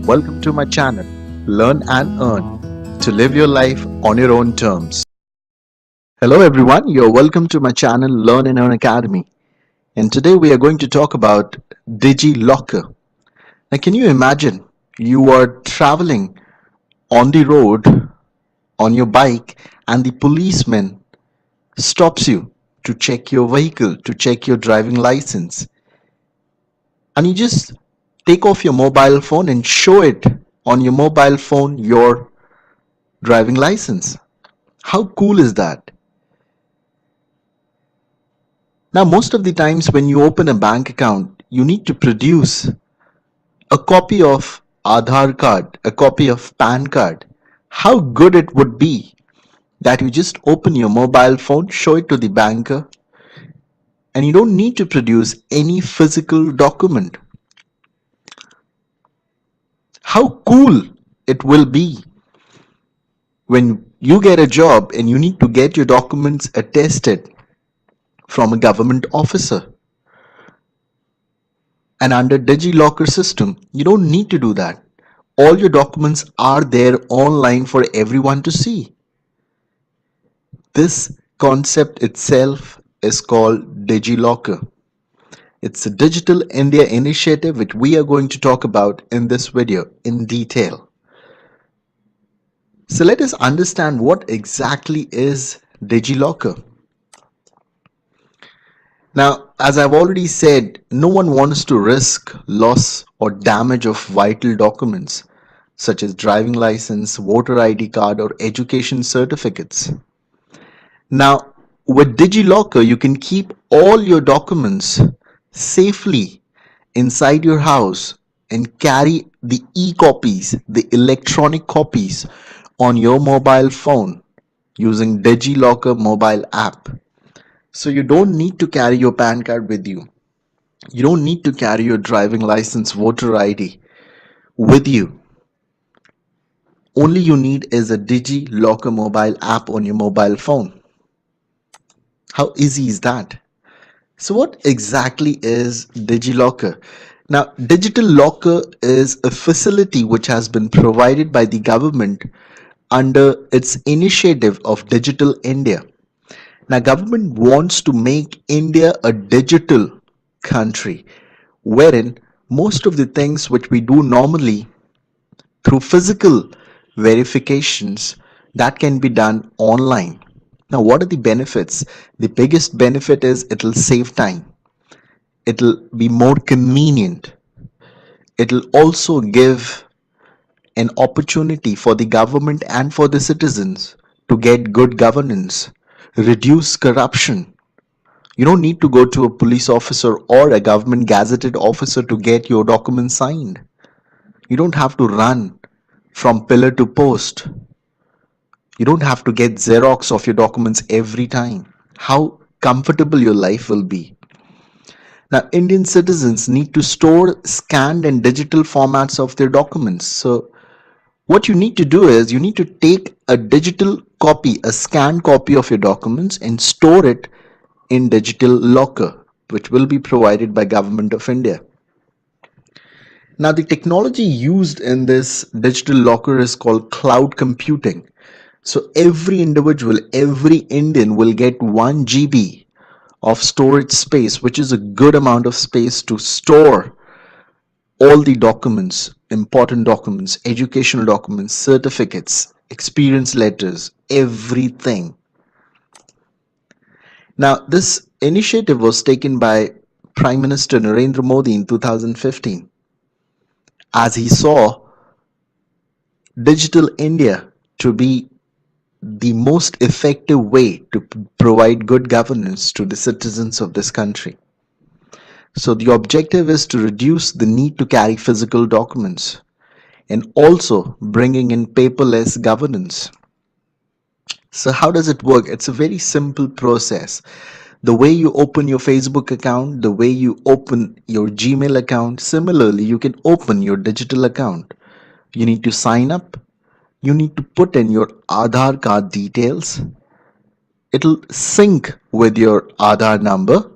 welcome to my channel, Learn and Earn, to live your life on your own terms. Hello everyone, you're welcome to my channel, Learn and Earn Academy. And today we are going to talk about DigiLocker. Now can you imagine you are traveling on the road on your bike and the policeman stops you to check your vehicle, to check your driving license. And you just take off your mobile phone and show it on your mobile phone your driving license. How cool is that? Now, most of the times when you open a bank account, you need to produce a copy of Aadhaar card, a copy of PAN card. How good it would be that you just open your mobile phone, show it to the banker, and you don't need to produce any physical document. How cool it will be when you get a job and you need to get your documents attested from a government officer. And under DigiLocker system, you don't need to do that. All your documents are there online for everyone to see. This concept itself is called DigiLocker. It's a Digital India initiative which we are going to talk about in this video in detail. So let us understand what exactly is DigiLocker. Now, as I've already said, no one wants to risk loss or damage of vital documents such as driving license, voter ID card, or education certificates. Now, with DigiLocker, you can keep all your documents safely inside your house and carry the e-copies, the electronic copies on your mobile phone using DigiLocker mobile app. So you don't need to carry your PAN card with you. You don't need to carry your driving license, voter ID with you. Only you need is a DigiLocker mobile app on your mobile phone. How easy is that? So what exactly is DigiLocker? Now, Digital Locker is a facility which has been provided by the government under its initiative of Digital India. Now, government wants to make India a digital country wherein most of the things which we do normally through physical verifications that can be done online. Now, what are the benefits? The biggest benefit is it'll save time. It'll be more convenient. It'll also give an opportunity for the government and for the citizens to get good governance, reduce corruption. You don't need to go to a police officer or a government gazetted officer to get your documents signed. You don't have to run from pillar to post. You don't have to get Xerox of your documents every time. How comfortable your life will be. Now, Indian citizens need to store scanned and digital formats of their documents. So, what you need to do is you need to take a digital copy, a scanned copy of your documents and store it in Digital Locker, which will be provided by Government of India. Now, the technology used in this Digital Locker is called cloud computing. So every individual, every Indian will get 1 GB of storage space, which is a good amount of space to store all the documents, important documents, educational documents, certificates, experience letters, everything. Now, this initiative was taken by Prime Minister Narendra Modi in 2015 as he saw Digital India to be the most effective way to provide good governance to the citizens of this country. So the objective is to reduce the need to carry physical documents and also bringing in paperless governance. So how does it work? It's a very simple process. The way you open your Facebook account, the way you open your Gmail account, similarly you can open your digital account. You need to sign up. You need to put in your Aadhaar card details. It'll sync with your Aadhaar number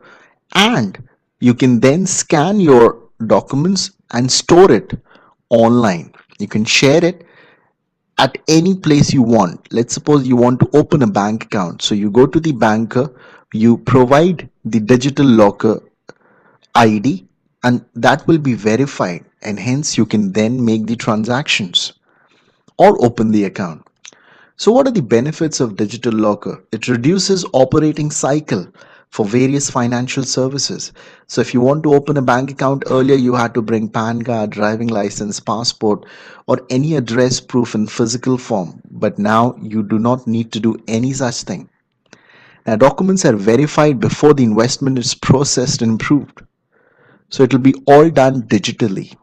and you can then scan your documents and store it online. You can share it at any place you want. Let's suppose you want to open a bank account. So you go to the banker, you provide the digital locker ID, and that will be verified, and hence you can then make the transactions or open the account. So what are the benefits of digital locker? It reduces operating cycle for various financial services. So if you want to open a bank account, earlier you had to bring PAN card, driving license, passport, or any address proof in physical form. But now you do not need to do any such thing. Now documents are verified before the investment is processed and approved. So it will be all done digitally.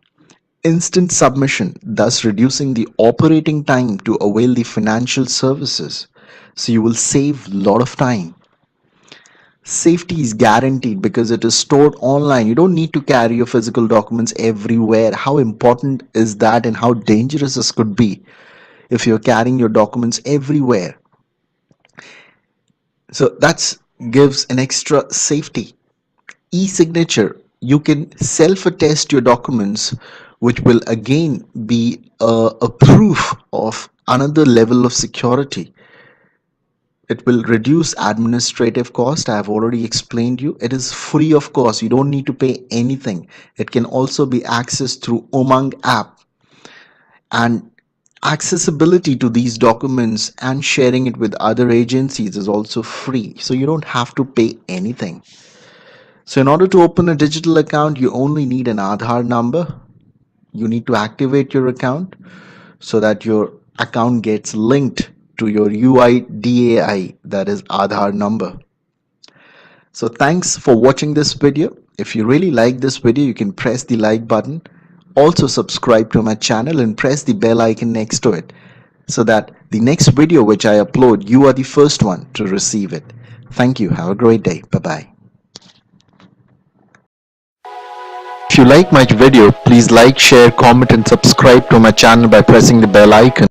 Instant submission, thus reducing the operating time to avail the financial services. So you will save a lot of time. Safety is guaranteed because it is stored online. You don't need to carry your physical documents everywhere. How important is that, and how dangerous this could be if you're carrying your documents everywhere? So that gives an extra safety. E-signature, you can self-attest your documents, which will again be a proof of another level of security. It will reduce administrative cost. I have already explained you. It is free of cost. You don't need to pay anything. It can also be accessed through Umang app, and accessibility to these documents and sharing it with other agencies is also free. So you don't have to pay anything. So in order to open a digital account, you only need an Aadhaar number. You need to activate your account so that your account gets linked to your UIDAI, that is Aadhaar number. So thanks for watching this video. If you really like this video, you can press the like button. Also subscribe to my channel and press the bell icon next to it so that the next video which I upload, you are the first one to receive it. Thank you. Have a great day. Bye-bye. If you like my video, please like, share, comment and subscribe to my channel by pressing the bell icon.